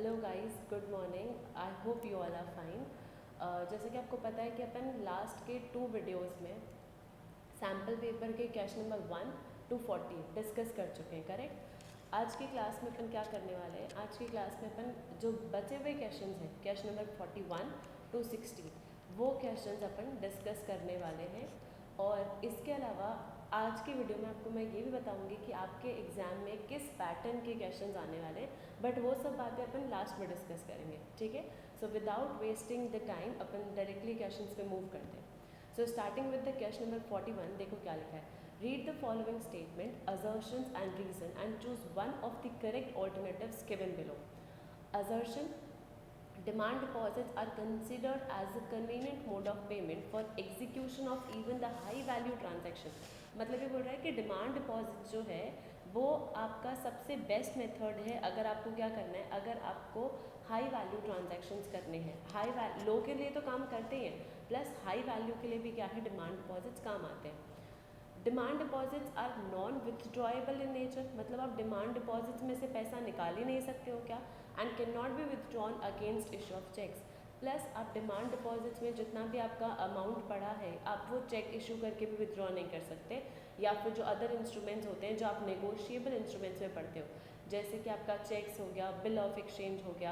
Hello guys, good morning. I hope you all are fine. जैसे कि आपको पता है कि अपन लास्ट के 2 वीडियोस में सैम्पल पेपर के क्वेश्चन नंबर 1 to 40 डिस्कस कर चुके हैं, करेक्ट। आज की क्लास में अपन क्या करने वाले हैं, आज की क्लास में अपन जो बचे हुए क्वेश्चन हैं क्वेश्चन नंबर 41 to 60 वो क्वेश्चन अपन डिस्कस करने वाले हैं। और इसके अलावा आज की वीडियो में आपको मैं ये भी बताऊंगी कि आपके एग्ज़ाम में किस पैटर्न के क्वेश्चंस आने वाले हैं, बट वो सब बातें अपन लास्ट में डिस्कस करेंगे, ठीक है। So without wasting the time अपन डायरेक्टली क्वेश्चंस पे मूव करते हैं। So starting with the question number 41, देखो क्या लिखा है। Read the following statement, assertions and reason and choose one of the correct alternatives given below. assertion, demand deposits are considered as a convenient mode of payment for execution of even the high value transaction। मतलब ये बोल रहा है कि demand deposit जो है वो आपका सबसे बेस्ट मेथड है अगर आपको क्या करना है, अगर आपको हाई वैल्यू ट्रांजैक्शंस करने हैं। हाई लो के लिए तो काम करते ही हैं, प्लस हाई वैल्यू के लिए भी क्या है, डिमांड डिपॉजिट्स काम आते हैं। Demand deposits are non withdrawable in nature, मतलब आप डिमांड डिपॉजिट्स में से पैसा निकाल ही नहीं सकते हो क्या, and can not be withdrawn against issue of cheques. Plus आप डिमांड डिपॉजिट्स में जितना भी आपका अमाउंट पड़ा है आप वो चेक इशू करके भी विथड्रॉ नहीं कर सकते, या फिर जो अदर इंस्ट्रूमेंट्स होते हैं जो आप नेगोशिएबल इंस्ट्रूमेंट्स में पढ़ते हो, जैसे कि आपका चेक्स हो गया, बिल ऑफ एक्सचेंज हो गया,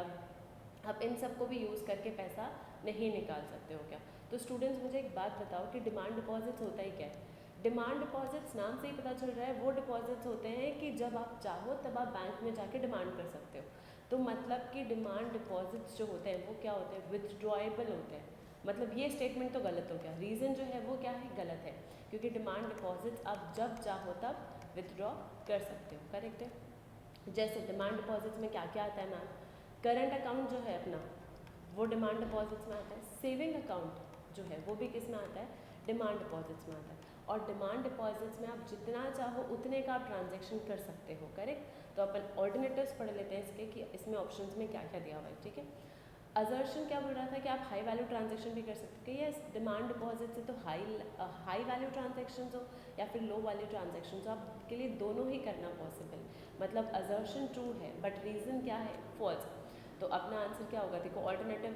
आप इन सब को भी यूज़ करके पैसा नहीं निकाल सकते हो क्या। तो स्टूडेंट्स मुझे एक बात बताओ कि डिमांड डिपॉजिट्स होता ही क्या है। डिमांड डिपॉजिट्स नाम से ही पता चल रहा है वो डिपॉजिट्स होते हैं कि जब आप चाहो तब आप बैंक में जाके डिमांड कर सकते हो। तो मतलब कि डिमांड डिपॉजिट्स जो होते हैं वो क्या होते हैं, विथड्रॉएबल होते हैं। मतलब ये स्टेटमेंट तो गलत हो गया, रीज़न जो है वो क्या है, गलत है, क्योंकि डिमांड डिपॉजिट्स आप जब चाहो तब विथड्रॉ कर सकते हो, करेक्ट है। जैसे डिमांड डिपॉजिट्स में क्या क्या आता है मैम, करंट अकाउंट जो है अपना वो डिमांड डिपॉजिट्स में आता है। सेविंग अकाउंट जो है वो भी किस में आता है, डिमांड डिपॉजिट्स में आता है। और डिमांड डिपॉजिट्स में आप जितना चाहो उतने का आप ट्रांजैक्शन कर सकते हो, करेक्ट। तो अपन ऑल्टरनेटिव्स पढ़ लेते हैं इसके कि इसमें ऑप्शंस में क्या क्या दिया हुआ है, ठीक है। असर्शन क्या बोल रहा था कि आप हाई वैल्यू ट्रांजैक्शन भी कर सकते हो। यस, डिमांड डिपॉजिट से तो हाई वैल्यू ट्रांजैक्शन हो या फिर लो वैल्यू ट्रांजैक्शन हो, आपके लिए दोनों ही करना पॉसिबल। मतलब असर्शन ट्रू है बट रीज़न क्या है, फॉल्स। तो अपना आंसर क्या होगा, देखो ऑल्टरनेटिव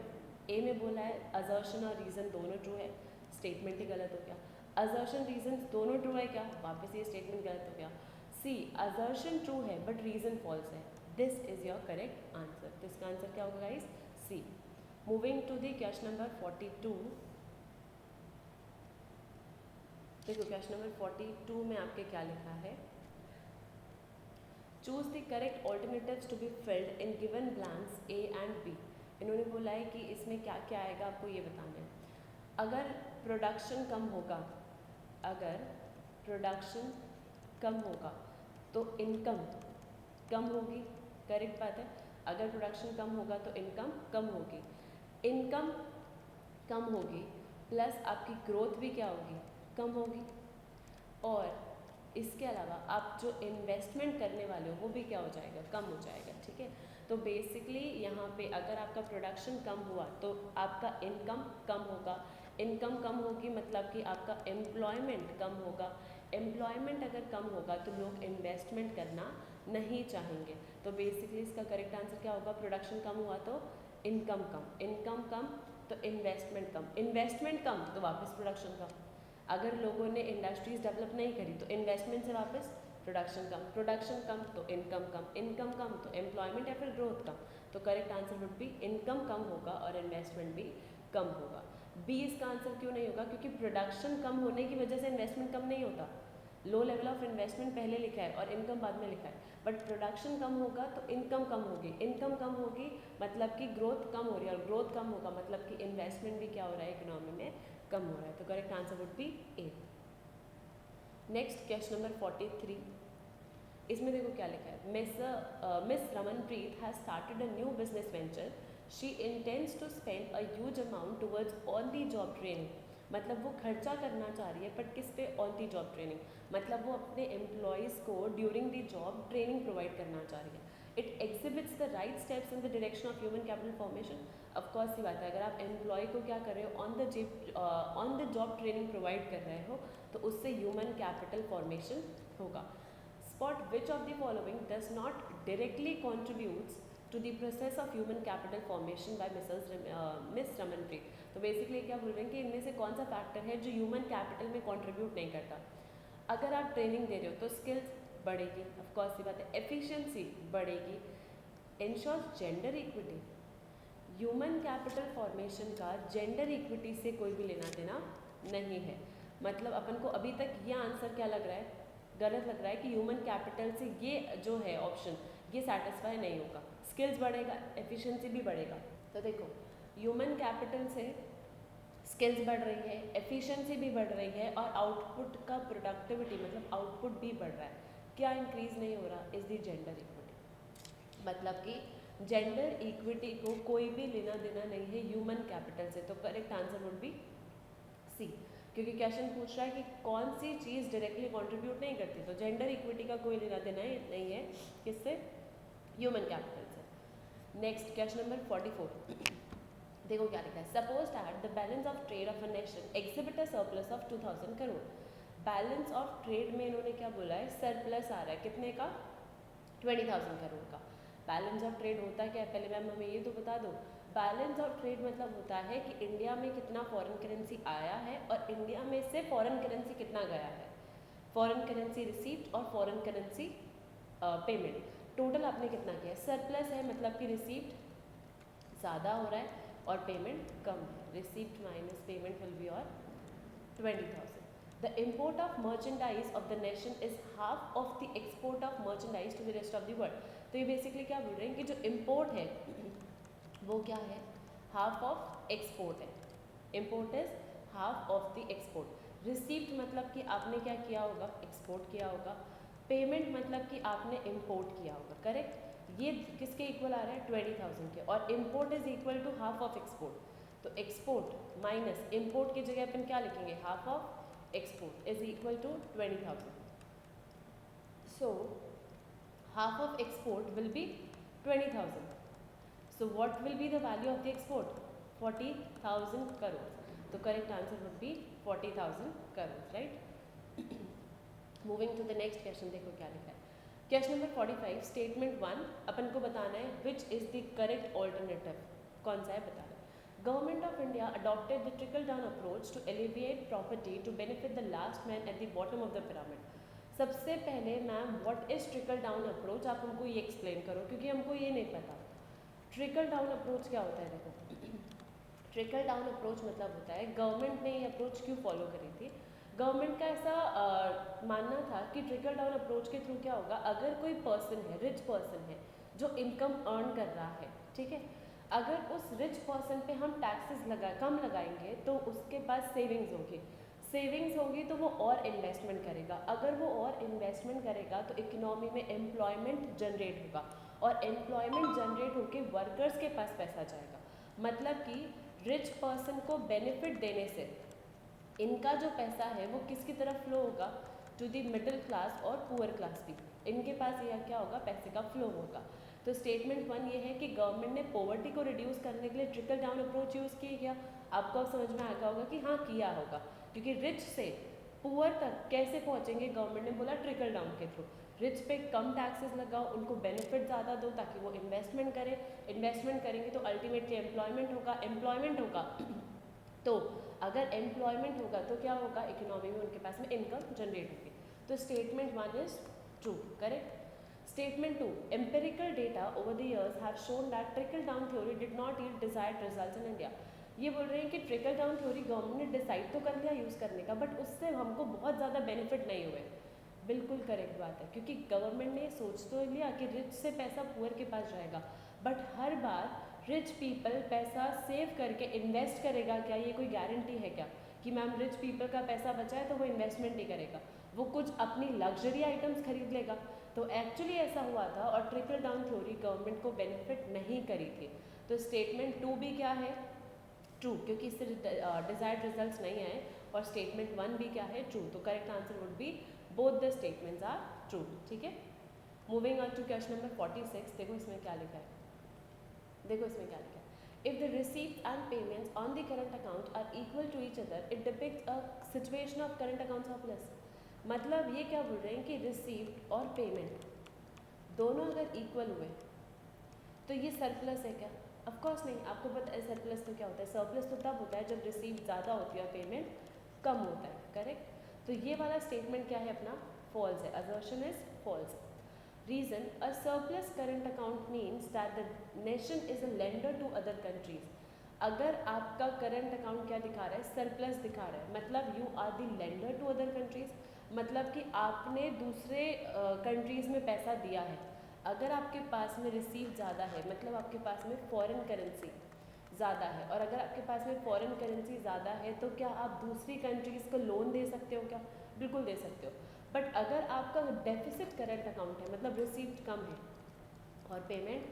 ए में बोला है असर्शन और रीज़न दोनों ट्रू है, स्टेटमेंट ही गलत हो गया। असर्शन रीजन दोनों ट्रू है क्या, वापस ये स्टेटमेंट गलत हो गया। सी, असर्शन ट्रू है बट रीजन फॉल्स है, this is your correct answer. तो इसका आंसर क्या होगा guys, C. Moving to the question number 42। देखो क्वेश्चन नंबर 42 में आपके क्या लिखा है, choose the correct alternatives to be filled in given blanks A and B. इन्होंने बोला है कि इसमें क्या क्या आएगा आपको ये बताना है। अगर प्रोडक्शन कम होगा, अगर प्रोडक्शन कम होगा तो इनकम कम होगी, करेक्ट बात है। अगर प्रोडक्शन कम होगा तो इनकम कम होगी, इनकम कम होगी प्लस आपकी ग्रोथ भी क्या होगी, कम होगी। और इसके अलावा आप जो इन्वेस्टमेंट करने वाले हो वो भी क्या हो जाएगा, कम हो जाएगा, ठीक है। तो बेसिकली यहाँ पे अगर आपका प्रोडक्शन कम हुआ तो आपका इनकम कम होगा, इनकम कम होगी मतलब कि आपका एम्प्लॉयमेंट कम होगा, एम्प्लॉयमेंट अगर कम होगा तो लोग इन्वेस्टमेंट करना नहीं चाहेंगे। तो बेसिकली इसका करेक्ट आंसर क्या होगा, प्रोडक्शन कम हुआ तो इनकम कम, इनकम कम तो इन्वेस्टमेंट कम, इन्वेस्टमेंट कम तो वापस प्रोडक्शन कम। अगर लोगों ने इंडस्ट्रीज डेवलप नहीं करी तो इन्वेस्टमेंट से वापस प्रोडक्शन कम, प्रोडक्शन कम तो इनकम कम, इनकम कम तो एम्प्लॉयमेंट या फिर ग्रोथ कम। तो correct answer would be income कम होगा और इन्वेस्टमेंट भी कम होगा। बी इसका आंसर क्यों नहीं होगा, क्योंकि प्रोडक्शन कम होने की वजह से इन्वेस्टमेंट कम नहीं होता। लो लेवल ऑफ इन्वेस्टमेंट पहले लिखा है और इनकम बाद में लिखा है, बट प्रोडक्शन कम होगा तो इनकम कम होगी, इनकम कम होगी मतलब कि ग्रोथ कम हो रही है, और ग्रोथ कम होगा मतलब कि इन्वेस्टमेंट भी क्या हो रहा है, इकोनॉमी में कम हो रहा है। तो correct answer would be A. Next question number 43, इसमें देखो क्या लिखा है। Miss Ramanpreet has started a new business venture, she intends to spend a huge amount towards on the job training. मतलब वो खर्चा करना चाह रही है बट किस पे, ऑन दी जॉब ट्रेनिंग। मतलब वो अपने एम्प्लॉयज़ को during the job training provide करना चाह रही है। It exhibits the right steps in the direction of human capital formation. Of course ये बात है, अगर आप एम्प्लॉय को क्या कर रहे हो, on the job training provide कर रहे हो तो उससे ह्यूमन कैपिटल फॉर्मेशन होगा। Spot which of the following does not directly contributes to the process of human capital formation by Miss Ramanpreet. तो बेसिकली क्या बोल रहे हैं कि इनमें से कौन सा फैक्टर है जो ह्यूमन कैपिटल में कंट्रीब्यूट नहीं करता। अगर आप ट्रेनिंग दे रहे हो तो स्किल्स बढ़ेगी, ऑफकोर्स सी बात है, एफिशिएंसी बढ़ेगी, ensures gender equity. Human capital formation का जेंडर इक्विटी से कोई भी लेना देना नहीं है। मतलब अपन को अभी तक ये आंसर क्या लग रहा है, गलत लग रहा है कि ह्यूमन कैपिटल से ये जो है ऑप्शन ये सेटिस्फाई नहीं होगा। स्किल्स बढ़ेगा, एफिशिएंसी भी बढ़ेगा। तो देखो ह्यूमन कैपिटल से स्किल्स बढ़ रही है, एफिशिएंसी भी बढ़ रही है और आउटपुट का प्रोडक्टिविटी मतलब आउटपुट भी बढ़ रहा है। क्या इंक्रीज नहीं हो रहा, इज द जेंडर इक्विटी। मतलब कि जेंडर इक्विटी को कोई भी लेना देना नहीं है ह्यूमन कैपिटल से। तो correct answer would be C, क्योंकि क्वेश्चन पूछ रहा है कि कौन सी चीज़ डायरेक्टली कंट्रीब्यूट नहीं करती। तो जेंडर इक्विटी का कोई लेना देना नहीं है किससे, ह्यूमन कैपिटल से। नेक्स्ट क्वेश्चन नंबर 44 देखो क्या लिखा है, suppose that the balance of trade of a nation exhibit a surplus of 2000 crore. Balance of trade में इन्होंने क्या बोला है, सरप्लस आ रहा है कितने का, 20,000 करोड़ का। बैलेंस ऑफ ट्रेड होता क्या है, पहले मैम हमें ये तो बता दो। बैलेंस ऑफ ट्रेड मतलब होता है कि इंडिया में कितना फॉरेन करेंसी आया है और इंडिया में से फॉरेन करेंसी कितना गया है। फॉरेन करेंसी रिसीप्ट और फॉरेन करेंसी पेमेंट, टोटल आपने कितना किया है। सरप्लस है मतलब कि रिसीप्ट ज़्यादा हो रहा है और पेमेंट कम है। Receipt minus payment will be और 20,000। The import of merchandise of the nation is half of the export of merchandise to the rest of the world। तो ये बेसिकली क्या बोल रहे हैं कि जो इम्पोर्ट है वो क्या है, हाफ ऑफ एक्सपोर्ट है। Import is half of the export. Receipt मतलब कि आपने क्या किया होगा, एक्सपोर्ट किया होगा। पेमेंट मतलब कि आपने इम्पोर्ट किया होगा, करेक्ट। ये किसके इक्वल आ रहा है, 20,000 के। और import is equal to half of export. तो एक्सपोर्ट माइनस इम्पोर्ट की जगह अपन क्या लिखेंगे, half of export is equal to 20,000। So half of export will be 20,000. So what will be the value of the export? 40,000 crore. So correct answer would be 40,000 crore, right? Moving to the next question, देखो क्या लिखा है। Question number 45, statement 1 अपन को बताना है which is the correct alternative, कौन सा है बता रहे। Government of India adopted the trickle down approach to alleviate poverty to benefit the last man at the bottom of the pyramid। सबसे पहले ma'am what is trickle down approach, आप हमको ये एक्सप्लेन करो क्योंकि हमको ये नहीं पता। ट्रिकल डाउन अप्रोच क्या होता है, देखो ट्रिकल डाउन अप्रोच मतलब होता है गवर्नमेंट ने ये अप्रोच क्यों फॉलो करी थी। गवर्नमेंट का ऐसा मानना था कि ट्रिकल डाउन अप्रोच के थ्रू क्या होगा, अगर कोई पर्सन है, रिच पर्सन है जो इनकम अर्न कर रहा है, ठीक है, अगर उस रिच पर्सन पे हम टैक्सेस कम लगाएंगे तो उसके पास सेविंग्स होगी। सेविंग्स होगी तो वो और इन्वेस्टमेंट करेगा। अगर वो और इन्वेस्टमेंट करेगा तो इकोनॉमी में एम्प्लॉयमेंट जनरेट होगा और एम्प्लॉयमेंट जनरेट होकर वर्कर्स के पास पैसा जाएगा। मतलब कि रिच पर्सन को बेनिफिट देने से इनका जो पैसा है वो किसकी तरफ फ्लो होगा, टू द मिडिल क्लास और पुअर क्लास भी, इनके पास यह क्या होगा, पैसे का फ्लो होगा। तो स्टेटमेंट 1 ये है कि गवर्नमेंट ने पॉवर्टी को रिड्यूस करने के लिए ट्रिकल डाउन अप्रोच यूज़ किया गया। आपको अब समझ में आ गया होगा कि हाँ किया होगा, क्योंकि रिच से पुअर तक कैसे पहुँचेंगे, गवर्नमेंट ने बोला ट्रिकल डाउन के थ्रू। रिच पे कम टैक्सेस लगाओ, उनको बेनिफिट ज़्यादा दो ताकि वो इन्वेस्टमेंट करें। इन्वेस्टमेंट करेंगे तो अल्टीमेटली एम्प्लॉयमेंट होगा तो अगर एम्प्लॉयमेंट होगा तो क्या होगा, इकोनॉमी में उनके पास में इनकम जनरेट होगी। तो statement 1 is true, correct. Statement 2, empirical data over the years have shown that trickle down theory did not yield desired results in India। ये बोल रहे हैं कि ट्रिकल डाउन थ्योरी गवर्नमेंट ने डिसाइड तो कर लिया यूज़ करने का, बट उससे हमको बहुत ज़्यादा बेनिफिट नहीं हुए। बिल्कुल करेक्ट बात है, क्योंकि गवर्नमेंट ने सोच तो लिया कि रिच से पैसा पुअर के पास जाएगा, but her bar rich people पैसा सेव करके इन्वेस्ट करेगा क्या, ये कोई गारंटी है क्या कि मैम रिच पीपल का पैसा बचा है तो वो इन्वेस्टमेंट ही करेगा, वो कुछ अपनी लग्जरी आइटम्स खरीद लेगा। तो एक्चुअली ऐसा हुआ था और ट्रिकल डाउन थ्योरी गवर्नमेंट को बेनिफिट नहीं करी थी। तो स्टेटमेंट 2 भी क्या है, ट्रू, क्योंकि इससे डिजायर्ड रिजल्ट्स नहीं आए। और स्टेटमेंट 1 भी क्या है, ट्रू। तो correct answer would be both the statements are true, ठीक है। Moving on to question number 46, देखो इसमें क्या लिखा है, देखो इसमें क्या लिखा है। If the receipts and payments on the current account are equal to each other, it depicts a situation of current account surplus। मतलब ये क्या बोल रहे हैं कि रिसीप्ट और पेमेंट दोनों अगर इक्वल हुए तो ये सरप्लस है क्या? ऑफ कोर्स नहीं। आपको पता है सरप्लस तो क्या होता है? सरप्लस तो तब होता है जब रिसीव ज़्यादा होती है और पेमेंट कम होता है, करेक्ट? तो ये वाला स्टेटमेंट क्या है अपना? फॉल्स है। Assertion is false. Reason, a surplus current account means that the nation is a lender to other countries. अगर आपका करंट अकाउंट क्या दिखा रहा है? सरप्लस दिखा रहा है, मतलब you are the lender to other countries, मतलब कि आपने दूसरे कंट्रीज़ में पैसा दिया है। अगर आपके पास में रिसीव ज़्यादा है, मतलब आपके पास में फॉरेन करेंसी ज़्यादा है, और अगर आपके पास में फॉरेन करेंसी ज़्यादा है तो क्या आप दूसरी कंट्रीज़ को लोन दे सकते हो क्या? बिल्कुल दे सकते हो। बट अगर आपका डेफिसिट करंट अकाउंट है, मतलब रिसीव्ड कम है और पेमेंट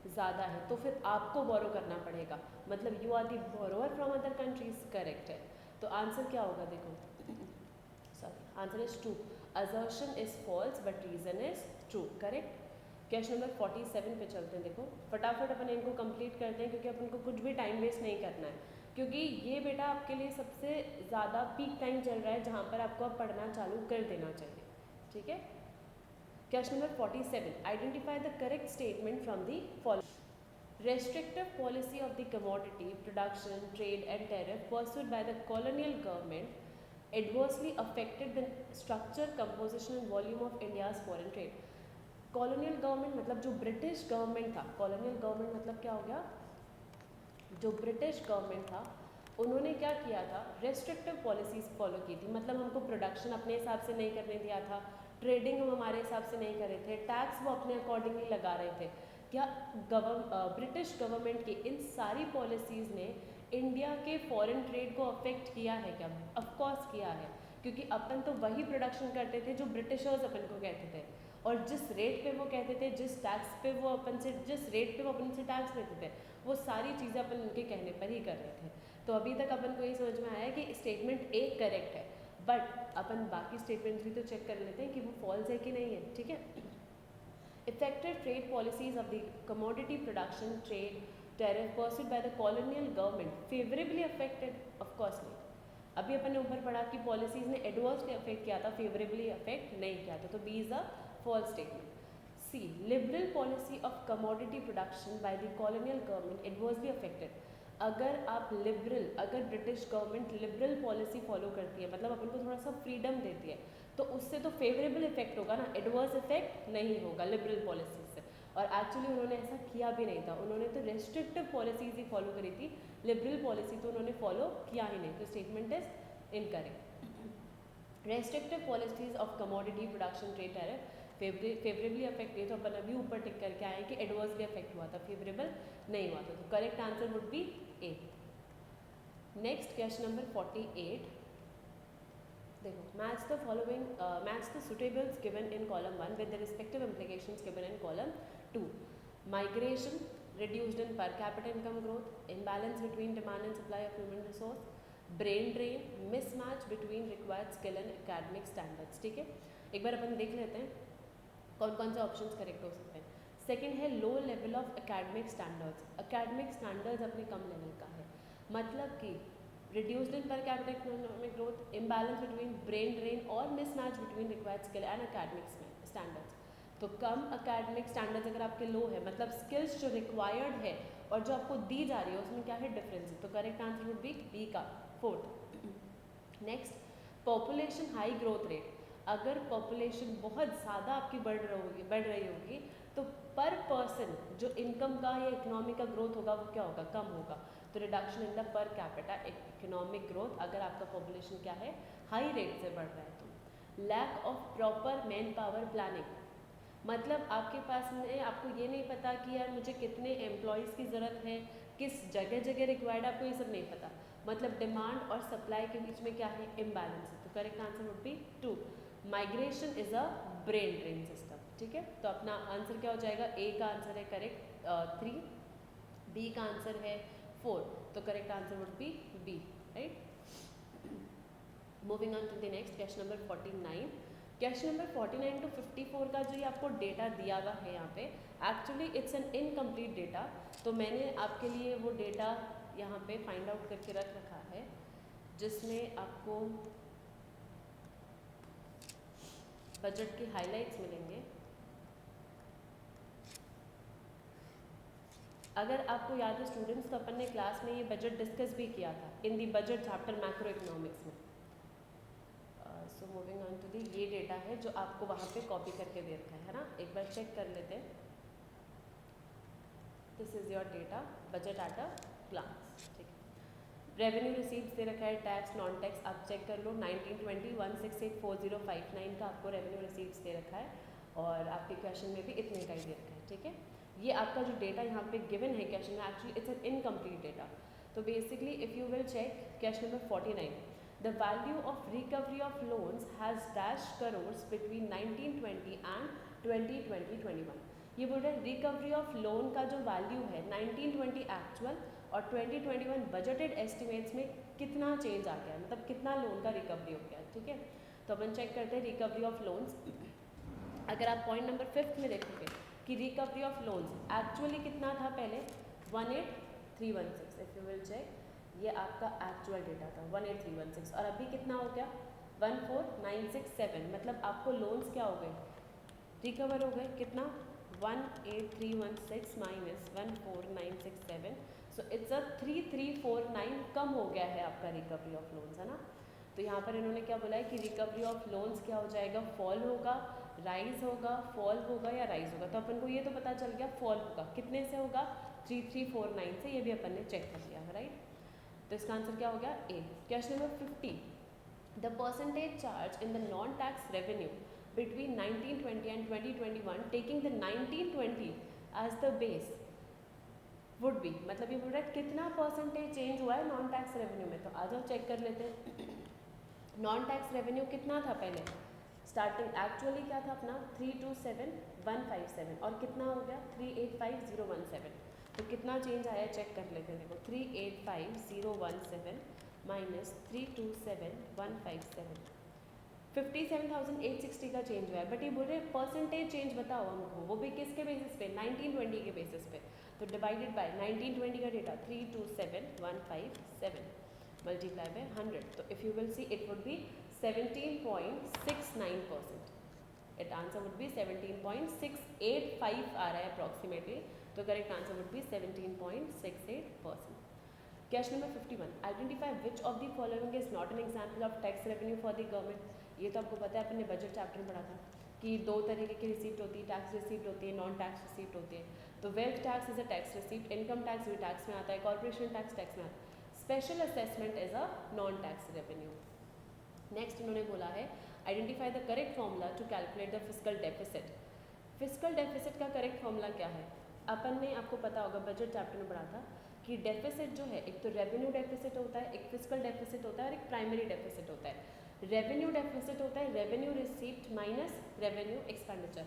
ज़्यादा है, तो फिर आपको बोरो करना पड़ेगा, मतलब you are the borrower from other countries, correct है। तो आंसर क्या होगा? देखो, sorry, answer is true. Assertion is false but reason is true, correct. Question number 47 पे चलते हैं। देखो फटाफट अपन इनको कंप्लीट करते हैं क्योंकि अपन को कुछ भी टाइम वेस्ट नहीं करना है, क्योंकि ये बेटा आपके लिए सबसे ज़्यादा पीक टाइम चल रहा है जहाँ पर आपको अब पढ़ना चालू कर देना चाहिए, ठीक है। Question number 47, identify the correct statement from the following. Restrictive policy of the commodity production, trade and tariff pursued by the colonial government adversely affected the structure, composition and volume of India's foreign trade. Colonial government मतलब जो British government था, colonial government मतलब क्या हो गया? जो British government था उन्होंने क्या किया था? रेस्ट्रिक्टिव पॉलिसीज़ फॉलो की थी, मतलब हमको प्रोडक्शन अपने हिसाब से नहीं करने दिया था, ट्रेडिंग हम हमारे हिसाब से नहीं कर रहे थे, टैक्स वो अपने अकॉर्डिंगली लगा रहे थे। क्या ब्रिटिश गवर्नमेंट की इन सारी पॉलिसीज़ ने इंडिया के फॉरेन ट्रेड को अफेक्ट किया है क्या? ऑफकोर्स किया है, क्योंकि अपन तो वही प्रोडक्शन करते थे जो ब्रिटिशर्स अपन को कहते थे, और जिस रेट पे वो कहते थे, जिस टैक्स पे वो अपन से, जिस रेट पे वो अपन से टैक्स लेते थे, वो सारी चीज़ें अपन उनके कहने पर ही कर रहे थे। तो अभी तक अपन को ये समझ में आया कि स्टेटमेंट ए करेक्ट है, बट अपन बाकी स्टेटमेंट्स भी तो चेक कर लेते हैं कि वो फॉल्स है कि नहीं है, ठीक है। Effective trade policies of the commodity production, trade, tariff pursued by the colonial government favorably affected, of course नहीं। अभी अपन ने ऊपर पढ़ा कि पॉलिसीज ने एडवर्सली अफेक्ट किया था, फेवरेबली अफेक्ट नहीं किया था, तो B is a false statement. C, liberal policy of commodity production by the colonial government adversely affected. अगर आप लिबरल, अगर British government liberal policy follow करती है, मतलब अपन को थोड़ा सा फ्रीडम देती है, तो उससे तो फेवरेबल इफेक्ट होगा ना, एडवर्स इफेक्ट नहीं होगा लिबरल पॉलिसी से। और एक्चुअली उन्होंने ऐसा किया भी नहीं था, उन्होंने तो रेस्ट्रिक्टिव पॉलिसीज ही फॉलो करी थी, लिबरल पॉलिसी तो उन्होंने फॉलो किया ही नहीं, तो statement is incorrect. Restrictive policies of commodity production, trade, tariff favourably affect, ये तो अपन अभी ऊपर टिक करके आए कि एडवर्सली अफेक्ट हुआ था, फेवरेबल नहीं हुआ था, तो correct answer would be A. Next question number 48। देखो, match the following, match the suitables given in column 1 with the respective implications given in column 2। Migration, reduced in per capita income growth, imbalance between demand and supply of human resource, brain drain, mismatch between required skill and academic standards, ठीक है। एक बार अपन देख लेते हैं कौन कौन से options correct हो सकते हैं। सेकंड है low level of academic standards, academic standards अपने कम लेवल का है, मतलब कि reduced in per capita economic growth, imbalance between brain drain और mismatch between required skill and academic standards। तो कम एकेडमिक स्टैंडर्ड्स अगर आपके लो है, मतलब स्किल्स जो रिक्वायर्ड है और जो आपको दी जा रही है उसमें क्या है डिफरेंस है, तो correct answer would be B का 4th। Next, population high growth rate, अगर पॉपुलेशन बहुत ज़्यादा आपकी बढ़ रही होगी तो पर पर्सन जो इनकम का या इकोनॉमी का ग्रोथ होगा वो क्या होगा? कम होगा, तो reduction in the per capita economic growth, अगर आपका पॉपुलेशन क्या है हाई रेट से बढ़ रहा है तो। Lack of proper manpower planning, मतलब आपके पास में आपको ये नहीं पता कि यार मुझे कितने एम्प्लॉयज़ की ज़रूरत है, किस जगह जगह रिक्वायर्ड, आपको ये सब नहीं पता, मतलब डिमांड और सप्लाई के बीच में क्या है? इम्बैलेंस है, तो correct answer would B 2। Migration is a brain drain system, ठीक है। तो अपना आंसर क्या हो जाएगा? ए का आंसर है करेक्ट 3, बी का आंसर है 4, तो correct answer would be B, right. Moving on to the next question number 49। Question number 49 to 54 का जो ये आपको डेटा दिया हुआ है यहाँ पे, actually it's an incomplete data, तो मैंने आपके लिए वो डेटा यहाँ पे फाइंड आउट करके रख रखा है जिसमें आपको बजट के हाइलाइट्स मिलेंगे। अगर आपको याद है स्टूडेंट्स, तो अपन ने क्लास में ये बजट डिस्कस भी किया था in the budget chapter macro economics में। So moving on to the, ये डेटा है जो आपको वहाँ पे कॉपी करके दे रखा है ना, एक बार चेक कर लेते हैं। This is your data budget at a glance, ठीक है। रेवेन्यू रिसीव्स दे रखा है, टैक्स नॉन टैक्स आप चेक कर लो, 1920 1684059 का आपको रेवेन्यू रिसीव्स दे रखा है, और आपके क्वेश्चन में भी इतने का ही दे रखा है, ठीक है। ये आपका जो डेटा यहाँ पे गिवन है क्वेश्चन में, actually it's an incomplete data. तो basically if you will check question number 49, the value of recovery of loans has dash crores between 1920 and 2021। ये बोल रहे हैं रिकवरी ऑफ लोन का जो वैल्यू है 1920 एक्चुअल और 2021 बजटेड एस्टिमेट्स में कितना चेंज आ गया, मतलब कितना लोन का रिकवरी हो गया, ठीक है। तो अपन चेक करते हैं रिकवरी ऑफ लोन्स। अगर आप पॉइंट नंबर 5 में देखोगे कि रिकवरी ऑफ लोन्स एक्चुअली कितना था पहले 18316, इफ यू विल चेक ये आपका एक्चुअल डेटा था 18316, और अभी कितना हो गया 14967, मतलब आपको लोन्स क्या हो गए, रिकवर हो गए, कितना 18316 माइनस 14967, सो इट्स अ 3349 कम हो गया है आपका रिकवरी ऑफ लोन्स, है ना। तो यहाँ पर इन्होंने क्या बोला है कि रिकवरी ऑफ लोन्स क्या हो जाएगा, फॉल होगा, राइज होगा, फॉल होगा या राइज होगा। तो अपन को ये तो पता चल गया फॉल होगा, कितने से होगा 3349 से, ये भी अपन ने चेक कर लिया, राइट। तो इसका आंसर क्या हो गया A. Question number 50, the percentage change in the non tax revenue between 1920 and 2021 taking the 1920 as the base would be, मतलब ये बोल रहा है कितना परसेंटेज चेंज हुआ है नॉन टैक्स रेवेन्यू में। तो आ जाओ चेक कर लेते हैं। नॉन टैक्स रेवेन्यू कितना था पहले, स्टार्टिंग एक्चुअली क्या था अपना 327157 और कितना हो गया 385017। तो कितना चेंज आया चेक कर लेते हैं, देखो 385017 माइनस 327157, 57,860 का चेंज हुआ है। बट ये बोल रहे परसेंटेज चेंज बताओ हमको, वो भी किसके बेसिस पे 1920 के बेसिस पे। तो डिवाइडेड बाय 1920 का डेटा 327157 मल्टीप्लाई बाय 100, तो if you will see it would be 17.69%। It answer would B 17.685 आ रहा है अप्रॉक्सीमेटली, तो correct answer would B 17.68%। Question number 51, identify which of the following is not an example of tax revenue for the government. ये तो आपको पता है, अपन ने budget chapter में पढ़ा था कि दो तरीके की रिसीप्ट होती है, टैक्स रिसीप्ट होती है, नॉन टैक्स रिसीप्ट होती है। तो wealth tax is a tax receipt, income tax भी टैक्स में आता है, कॉर्पोरेशन टैक्स टैक्स में आता है, special assessment is a non tax revenue. Next उन्होंने बोला है identify the correct formula to calculate the fiscal deficit. Fiscal deficit का करेक्ट फॉर्मूला क्या है, अपन ने आपको पता होगा बजट चैप्टर में पढ़ा था कि डेफिसिट जो है एक तो रेवेन्यू डेफिसिट होता है, एक फिस्कल डेफिसिट होता है और एक प्राइमरी डेफिसिट होता है। रेवेन्यू डेफिसिट होता है revenue receipt minus revenue expenditure.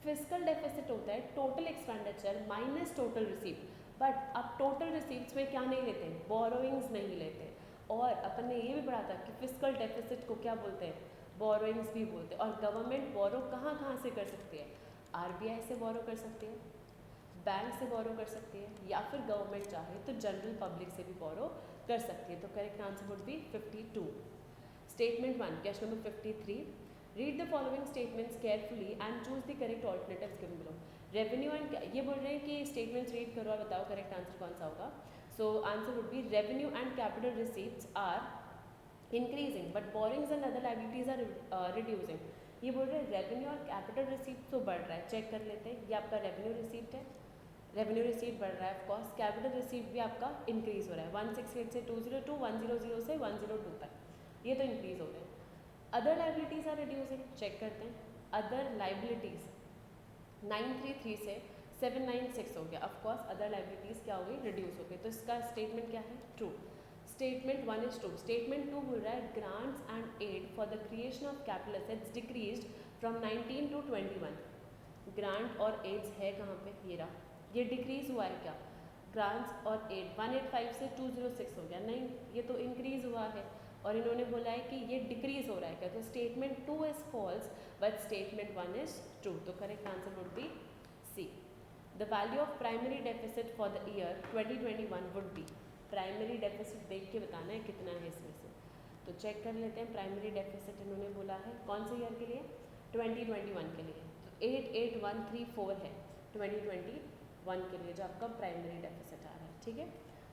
Fiscal deficit होता है total expenditure minus total receipt. But अब टोटल रिसीप्ट्स में क्या नहीं लेते, बोरोइंग्स नहीं लेते। और अपन ने ये भी पढ़ा था कि फिस्कल डेफिसिट को क्या बोलते हैं, बोरोइंग्स भी बोलते हैं। और गवर्नमेंट बोरो कहाँ से कर सकती है, आरबीआई से बोरो कर सकती है, बैंक से बोरो कर सकती है, या फिर गवर्नमेंट चाहे तो जनरल पब्लिक से भी बोरो कर सकती है। तो correct answer would B 52। Statement 1, question number 53, read the following statements carefully and choose the correct alternatives given below. Revenue and ये बोल रहे हैं कि स्टेटमेंट्स रीड करो और बताओ करेक्ट आंसर कौन सा होगा। So answer would be revenue and capital receipts are increasing but borrowings and other liabilities are reducing. ये बोल रहे हैं रेवेन्यू और कैपिटल रिसीप्ट तो बढ़ रहा है, चेक कर लेते हैं। ये आपका रेवेन्यू रिसीप्ट है, रेवेन्यू रिसीप्ट बढ़ रहा है ऑफकोर्स, कैपिटल रिसीप्ट भी आपका इंक्रीज हो रहा है 168 से 202, 100 से 102 तक, ये तो इंक्रीज हो गए। Other liabilities are reducing, check करते हैं। अदर लाइबिलिटीज 933 से 796 हो गया, ऑफकोर्स अदर लाइबिलिटीज क्या हो गई, रिड्यूस हो गई। तो इसका स्टेटमेंट क्या है, true. Statement 1 is true. Statement 2 बोल रहा है grants and aid for the creation of capital assets decreased from 19 to 21। Grant और एड्स है कहाँ पे, ये रहा, ये डिक्रीज हुआ है क्या, ग्रांट्स और एड 185 से 206 हो गया, नहीं ये तो इंक्रीज हुआ है। और इन्होंने बोला है कि ये डिक्रीज हो रहा है क्या, तो statement 2 is false but statement 1 is true. तो correct answer would be C. The value of primary deficit for the year 2021 would be, primary deficit देख के बताना है कितना है इसमें से। तो चेक कर लेते हैं। प्राइमरी डेफिसिट इन्होंने बोला है कौन से ईयर के लिए, 2021 के लिए। तो 88134 है 2021 वन के लिए जो आपका प्राइमरी डेफिसिट आ रहा है, ठीक है।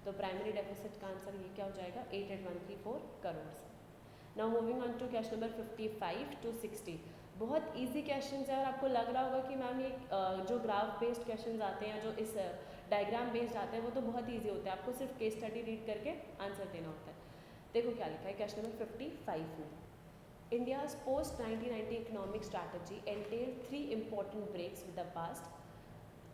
तो प्राइमरी डेफिसिट का आंसर ये क्या हो जाएगा, 88,134 crore. Now moving on to question number 55 to 60। बहुत इजी क्वेश्चन है, और आपको लग रहा होगा कि मैम ये जो ग्राफ बेस्ड क्वेश्चन आते हैं, जो इस डायग्राम बेस्ड आते हैं, वो तो बहुत ईजी होता है, आपको सिर्फ केस स्टडी रीड करके आंसर देना होता है। देखो क्या लिखा है क्वेश्चन नंबर 55 में, India's post-1990 economic strategy entailed 3 important breaks with the past।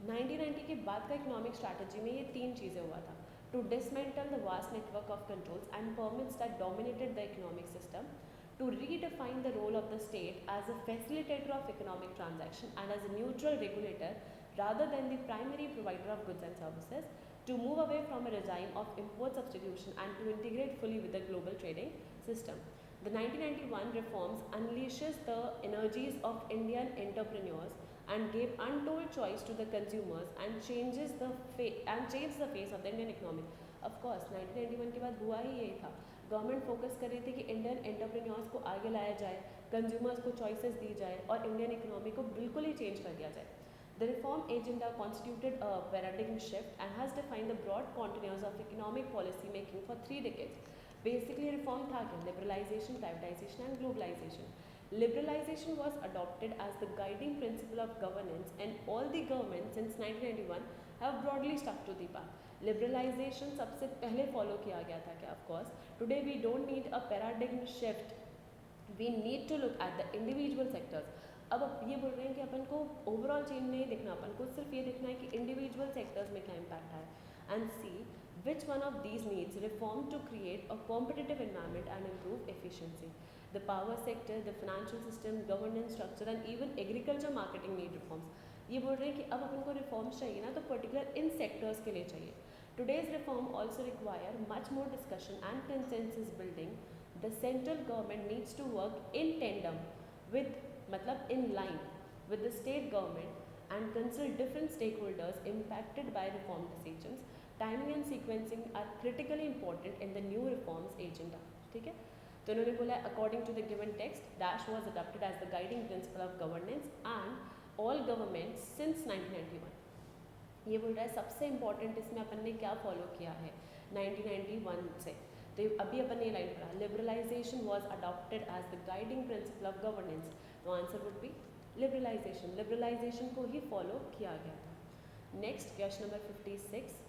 1990 के बाद का इकोनॉमिक स्ट्रैटेजी में ये 3 चीज़ें हुआ था। To dismantle the vast network of controls and permits that dominated the economic system, to redefine the role of the state as a facilitator of economic transaction and as a neutral regulator rather than the primary provider of goods and services, to move away from a regime of import substitution and to integrate fully with the global trading system. The 1991 reforms unleashes the energies of Indian entrepreneurs and gave untold choice to the consumers and changes the changed the face of the Indian economy. Of course 1991 के बाद हुआ ही यही था, government focus कर रही थी कि Indian entrepreneurs को आगे लाया जाए, कंज्यूमर्स को चॉइसेस दी जाए और इंडियन इकोनॉमी को बिल्कुल ही चेंज कर दिया जाए। The reform agenda constituted a paradigm shift and has defined the broad continues of economic policy making for 3 decades। Basically reform था कि liberalisation, privatisation and globalisation. Liberalization was adopted as the guiding principle of governance, and all the governments since 1991 have broadly stuck to the path. Liberalization सबसे पहले follow किया गया था क्या? Of course, today we don't need a paradigm shift, we need to look at the individual sectors। अब ये बोल रहे हैं कि अपन को ओवरऑल चेंज नहीं देखना, अपन को सिर्फ ये देखना है कि इंडिविजुअल सेक्टर्स में क्या इम्पैक्ट है, and C which one of these needs reform to create a competitive environment and improve efficiency। The power sector, the financial system, governance structure and even agriculture marketing need reforms। ये बोल रहे हैं कि अब अपन को reforms चाहिए ना, तो पर्टिकुलर इन सेक्टर्स के लिए चाहिए। Today's reform also require much more discussion and consensus building। The central government needs to work in tandem with, मतलब in line with the state government and consult different stakeholders impacted by reform decisions। Timing and sequencing are critically important in the new reforms agenda। ठीक है, तो उन्होंने बोला according to the given text dash was adopted as the guiding principle of governance and all governments since 1991। ये बोल रहा है सबसे इंपॉर्टेंट इसमें अपन ने क्या फॉलो किया है 1991 से। तो अभी अपन ने लाइन पढ़ा, liberalisation was adopted as the guiding principle of governance, तो answer would be liberalisation. Liberalisation को ही फॉलो किया गया था। Next question number 56।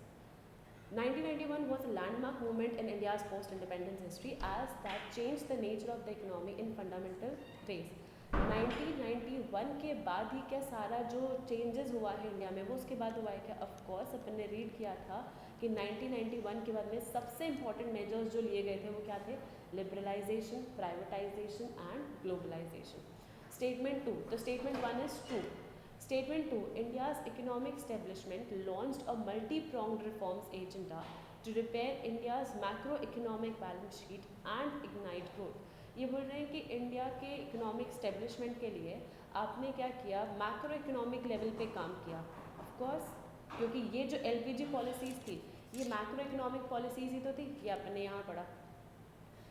1991 was a landmark moment in India's post-independence history as that changed the nature of the economy in fundamental ways। 1991 के बाद ही क्या सारा जो चेंजेस हुआ है इंडिया में वो उसके बाद हुआ है क्या? ऑफ कोर्स अपन ने रीड किया था कि 1991 के बाद में सबसे इंपॉर्टेंट मेजर्स जो लिए गए थे वो क्या थे? Liberalisation, privatisation and globalisation. Statement 2, तो statement 1 is true. Statement 2, India's economic establishment launched a multi-pronged reforms agenda to repair India's macroeconomic balance sheet and ignite growth। ये बोल रहे हैं कि इंडिया के इकोनॉमिक स्टेब्लिशमेंट के लिए आपने क्या किया? मैक्रो इकोनॉमिक लेवल पे काम किया। ऑफ कोर्स क्योंकि ये जो एलपीजी पॉलिसीज़ थी ये मैक्रो इकोनॉमिक पॉलिसीज़ ही तो थी। ये आपने यहाँ पढ़ा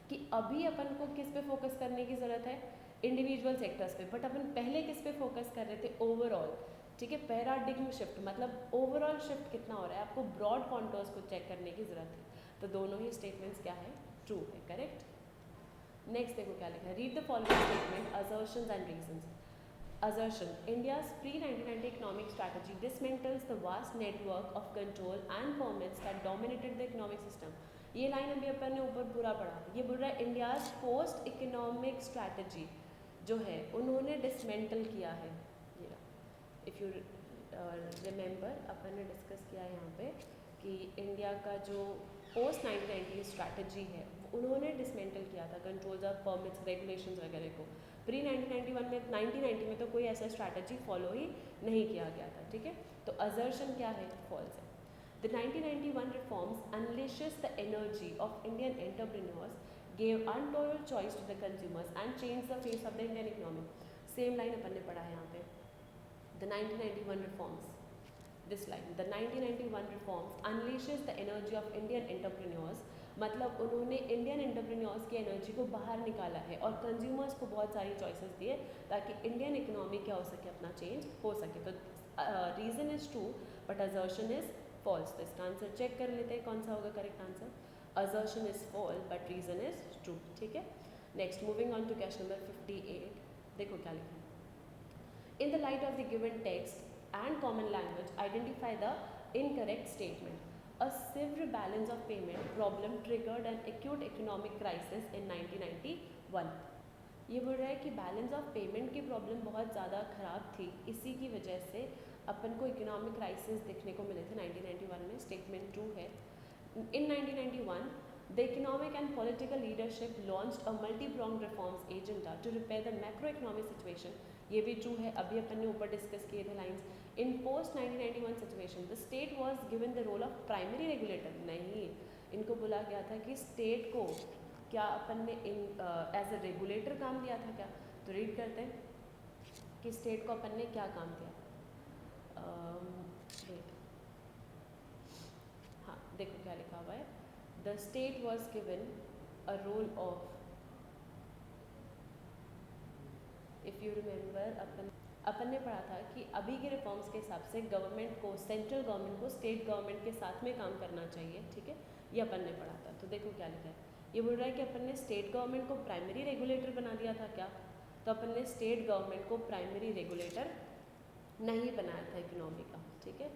कि अभी अपन को किस पे फोकस करने की ज़रूरत है? इंडिविजुअल सेक्टर्स पे, बट अपन पहले किस पे फोकस कर रहे थे? ओवरऑल। ठीक है, पैराडिग्म शिफ्ट मतलब ओवरऑल शिफ्ट कितना हो रहा है, आपको ब्रॉड कॉन्टोर्स को चेक करने की ज़रूरत है। तो दोनों ही स्टेटमेंट्स क्या है? ट्रू है, करेक्ट। नेक्स्ट देखो क्या लिखा है, read the following statement, assertions and reasons. Assertion, India's pre-1990 economic strategy dismantles the vast network of control and permits that dominated the economic system। ये लाइन अभी अपन ने ऊपर पूरा पढ़ा। ये बोल रहा है इंडियाज पोस्ट इकोनॉमिक स्ट्रैटेजी जो है उन्होंने डिसमेंटल किया है। ये इफ़ यू रिमेंबर अपन ने डिस्कस किया है यहाँ पे कि इंडिया का जो पोस्ट 1990 स्ट्रैटेजी है उन्होंने डिसमेंटल किया था, कंट्रोल्स ऑफ परमिट्स, रेगुलेशंस वगैरह को। प्री 1991 में 1990 में तो कोई ऐसा स्ट्रैटेजी फॉलो ही नहीं किया गया था। ठीक है, तो असर्शन क्या है? फॉल्स है। The 1991 reforms unleashes the energy of Indian entrepreneurs, gave untold choice to the consumers and changed the face of the Indian economy। Same line अपन ने पढ़ा है यहाँ पे। The 1991 reforms, this line, the 1991 reforms unleashes the energy of Indian entrepreneurs, मतलब उन्होंने Indian entrepreneurs की energy को बाहर निकाला है और कंज्यूमर्स को बहुत सारी चॉइसेस दिए ताकि इंडियन इकोनॉमी क्या हो सके, अपना चेंज हो सके। तो reason is true, but assertion is false. तो इसका आंसर चेक कर लेते हैं कौन सा होगा correct answer. Assertion is false but reason is true. ठीक है, next moving on to question number 58। देखो क्या लिखा है। In the light of the given text and common language identify the incorrect statement. A severe balance of payment problem triggered an acute economic crisis in 1991। ये बोल रहा है कि balance of payment की प्रॉब्लम बहुत ज़्यादा ख़राब थी, इसी की वजह से अपन को इकोनॉमिक क्राइसिस देखने को मिले थे 1991 में। स्टेटमेंट 2 है। In 1991, the economic and political leadership launched a multi-pronged reforms agenda to repair the macroeconomic situation। ये भी ट्रू है, अभी अपन ने ऊपर डिस्कस किए थे lines. In post 1991 situation, the state was given the role of primary regulator। नहीं, इनको बोला गया था कि स्टेट को क्या अपन ने एज ए रेगुलेटर काम दिया था क्या। तो रीड करते हैं कि स्टेट को अपन ने क्या काम दिया। हाँ देखो क्या लिखा हुआ है। The state was given a role of, if you remember अपन ने पढ़ा था कि अभी के रिफॉर्म्स के हिसाब से गवर्नमेंट को, सेंट्रल गवर्नमेंट को स्टेट गवर्नमेंट के साथ में काम करना चाहिए। ठीक है, ये अपन ने पढ़ा था। तो देखो क्या लिखा है। ये बोल रहा है कि अपन ने स्टेट गवर्नमेंट को प्राइमरी रेगुलेटर बना दिया था क्या। तो अपन ने स्टेट गवर्नमेंट को प्राइमरी रेगुलेटर नहीं बनाया था इकोनॉमी का। ठीक है,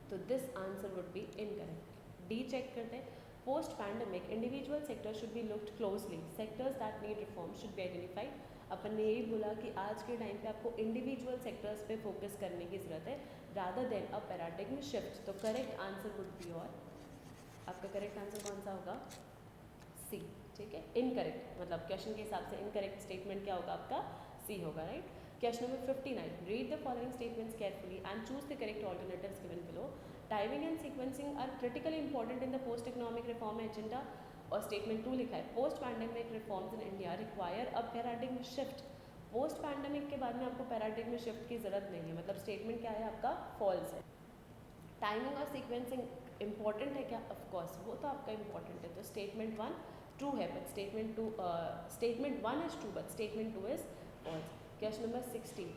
तो this answer would be incorrect. D check करते हैं। Post pandemic individual sector should be looked closely, sectors that need reform should be identified. अपन ने यही बोला कि आज के टाइम पे आपको इंडिविजुअल सेक्टर्स पे फोकस करने की ज़रूरत है रादर देन अ पैराडिग्म शिफ्ट। तो करेक्ट आंसर वुड बी, और आपका करेक्ट आंसर कौन सा होगा, सी। ठीक है, इनकरेक्ट मतलब क्वेश्चन के हिसाब से इनकरेक्ट स्टेटमेंट क्या होगा आपका, सी होगा। Right, question number 59। Read the following statements carefully and choose the correct alternatives given below. Timing and sequencing are critically important in the post economic reform agenda. और statement 2 लिखा है, post pandemic reforms in India require a paradigm shift. Post pandemic के बाद में आपको paradigm shift की जरूरत नहीं है, मतलब स्टेटमेंट क्या है आपका, फॉल्स है। टाइमिंग और सीक्वेंसिंग इंपॉर्टेंट है क्या, ऑफ कोर्स वो तो आपका इंपॉर्टेंट है। तो स्टेटमेंट 1 ट्रू है but statement 1 is true but statement 2 is false. Question number 60।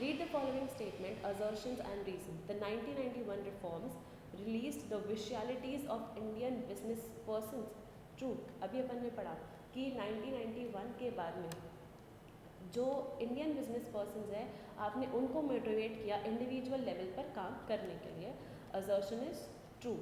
Read the following statement, assertions and reason। The 1991 reforms released the visualities of Indian business persons। True, अभी अपन ने पढ़ा कि 1991 के बाद में जो इंडियन बिजनेस पर्सन्स है आपने उनको मोटिवेट किया इंडिविजुअल लेवल पर काम करने के लिए। assertion is true।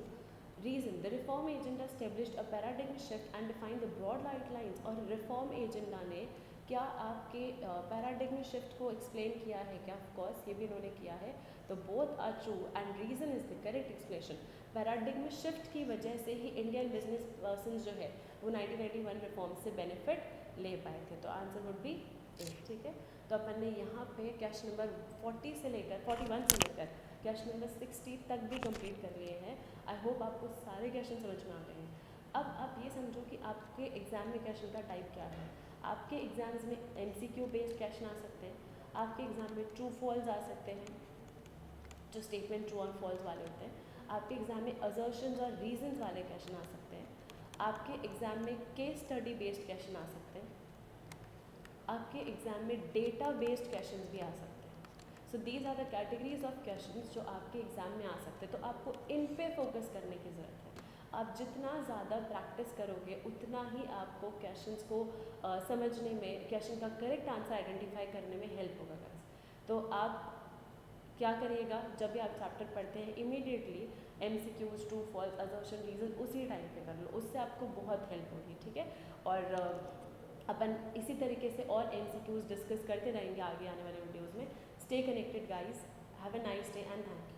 Reason, the reform agenda established a paradigm shift and defined the broad guidelines। और रिफॉर्म एजेंडा ने क्या आपके पैराडिग्म शिफ्ट को एक्सप्लेन किया है क्या, ऑफ कोर्स ये भी इन्होंने किया है। तो both are true and reason is the correct explanation. Paradigm shift की वजह से ही इंडियन बिजनेस पर्सन जो है वो 1991 रिफॉर्म से बेनिफिट ले पाए थे। तो आंसर वुड बी ए। ठीक है, तो अपन ने यहाँ पे क्वेश्चन नंबर 41 से लेकर क्वेश्चन नंबर 60 तक भी कंप्लीट कर लिए हैं। आई होप आपको सारे क्वेश्चन समझ में आ गए हैं। अब आप ये समझो कि आपके एग्जाम में क्वेश्चन का टाइप क्या है। आपके एग्जाम्स में MCQ बेस्ड क्वेश्चन आ सकते हैं, आपके एग्जाम में ट्रू फॉल्स आ सकते हैं जो स्टेटमेंट ट्रू और फॉल्स वाले होते हैं। आपके एग्जाम में असर्शंस और रीजंस वाले क्वेश्चन आ सकते हैं। आपके एग्जाम में केस स्टडी बेस्ड क्वेश्चन आ सकते हैं। आपके एग्जाम में डेटा बेस्ड क्वेश्चंस भी आ सकते हैं। So these are the categories of questions जो आपके एग्जाम में आ सकते हैं। तो आपको इन पे फोकस करने की ज़रूरत है। आप जितना ज़्यादा प्रैक्टिस करोगे उतना ही आपको क्वेश्चंस को समझने में, क्वेश्चन का करेक्ट आंसर आइडेंटिफाई करने में हेल्प होगा गाइस। तो आप क्या करिएगा, जब भी आप चैप्टर पढ़ते हैं immediately MCQs, true false, assertion, reason उसी टाइम पे कर लो, उससे आपको बहुत हेल्प होगी। ठीक है, और अपन इसी तरीके से और MCQs डिस्कस करते रहेंगे आगे आने वाले वीडियोज़ में। Stay connected guys, have a nice day and thank you.